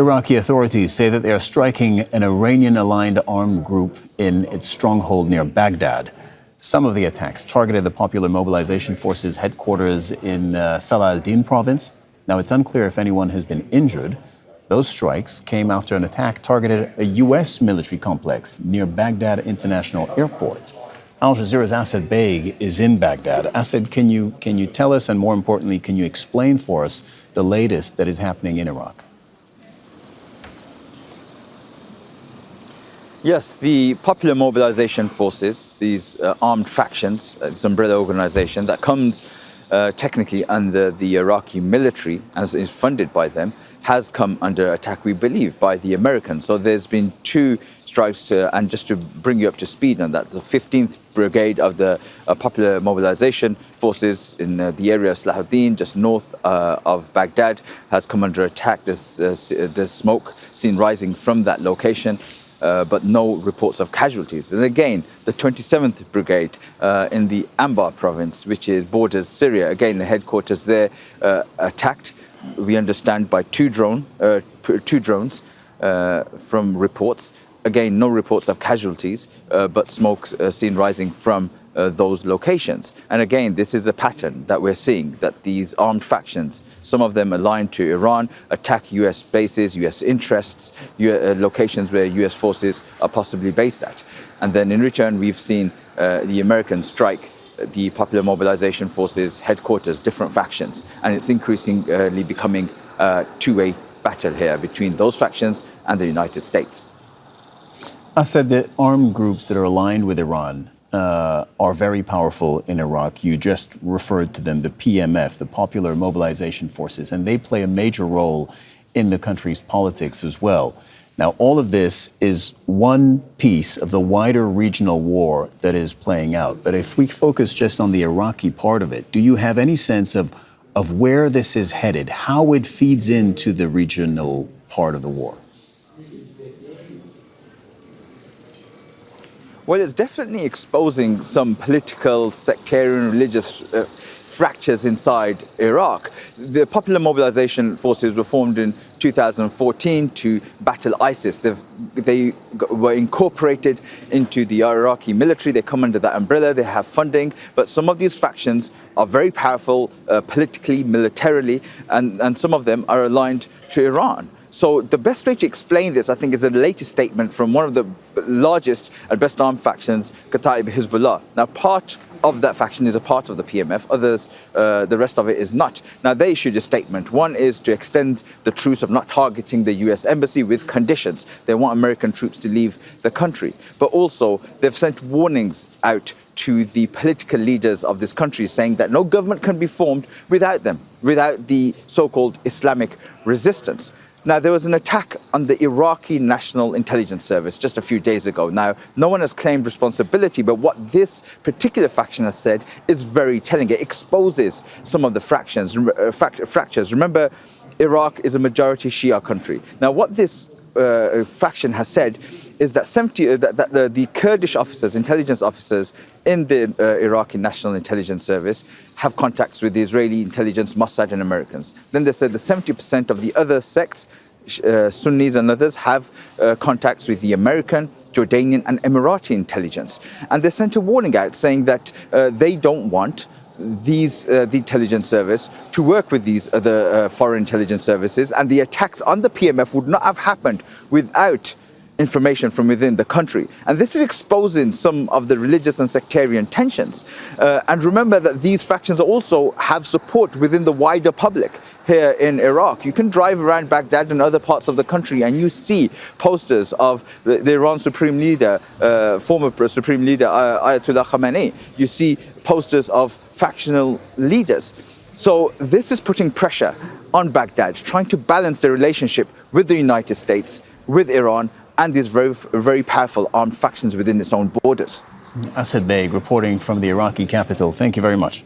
Iraqi authorities say that they are striking an Iranian-aligned armed group in its stronghold near Baghdad. Some of the attacks targeted the Popular Mobilisation Forces headquarters in Salah al-Din province. Now, it's unclear if anyone has been injured. Those strikes came after an attack targeted a U.S. military complex near Baghdad International Airport. Al Jazeera's Asad Beg is in Baghdad. Asad, can you tell us, and more importantly, can you explain for us the latest that is happening in Iraq? Yes, the Popular Mobilisation Forces, these armed factions, this umbrella organization that comes technically under the Iraqi military, as is funded by them, has come under attack, we believe, by the Americans. So there's been two strikes, and just to bring you up to speed on that, the 15th Brigade of the Popular Mobilisation Forces in the area of Salah al-Din, just north of Baghdad, has come under attack. There's smoke seen rising from that location. But no reports of casualties. And again, the 27th Brigade in the Anbar province, which borders Syria, again, the headquarters there attacked, we understand, by two drones from reports. Again, no reports of casualties, but smoke seen rising from those locations. And again, this is a pattern that we're seeing, that these armed factions, some of them aligned to Iran, attack US bases, US interests, locations where US forces are possibly based at. And then in return, we've seen the Americans strike the Popular Mobilisation Forces headquarters, different factions, and it's increasingly becoming a two-way battle here between those factions and the United States. I said that armed groups that are aligned with Iran are very powerful in Iraq. You just referred to them, the PMF, the Popular Mobilization Forces, and they play a major role in the country's politics as well. Now, all of this is one piece of the wider regional war that is playing out. But if we focus just on the Iraqi part of it, do you have any sense of where this is headed, how it feeds into the regional part of the war? Well, it's definitely exposing some political, sectarian, religious fractures inside Iraq. The Popular Mobilisation Forces were formed in 2014 to battle ISIS. They were incorporated into the Iraqi military. They come under that umbrella. They have funding. But some of these factions are very powerful politically, militarily, and some of them are aligned to Iran. So the best way to explain this, I think, is the latest statement from one of the largest and best armed factions, Kataib Hezbollah. Now, part of that faction is a part of the PMF, others, the rest of it is not. Now, they issued a statement. One is to extend the truce of not targeting the US embassy with conditions. They want American troops to leave the country. But also, they've sent warnings out to the political leaders of this country, saying that no government can be formed without them, without the so-called Islamic resistance. Now, there was an attack on the Iraqi National Intelligence Service just a few days ago. Now, no one has claimed responsibility, but what this particular faction has said is very telling. It exposes some of the fractures. Remember, Iraq is a majority Shia country. Now, what this faction has said is that the Kurdish officers, intelligence officers in the Iraqi National Intelligence Service have contacts with the Israeli intelligence, Mossad and Americans. Then they said that 70% of the other sects, Sunnis and others, have contacts with the American, Jordanian and Emirati intelligence. And they sent a warning out saying that they don't want the intelligence service to work with these other foreign intelligence services, and the attacks on the PMF would not have happened without information from within the country. And this is exposing some of the religious and sectarian tensions. And remember that these factions also have support within the wider public here in Iraq. You can drive around Baghdad and other parts of the country and you see posters of the Iran Supreme Leader, former Supreme Leader Ayatollah Khamenei. You see posters of factional leaders. So this is putting pressure on Baghdad, trying to balance the relationship with the United States, with Iran, and these very, very powerful armed factions within its own borders. Asad Beg reporting from the Iraqi capital. Thank you very much.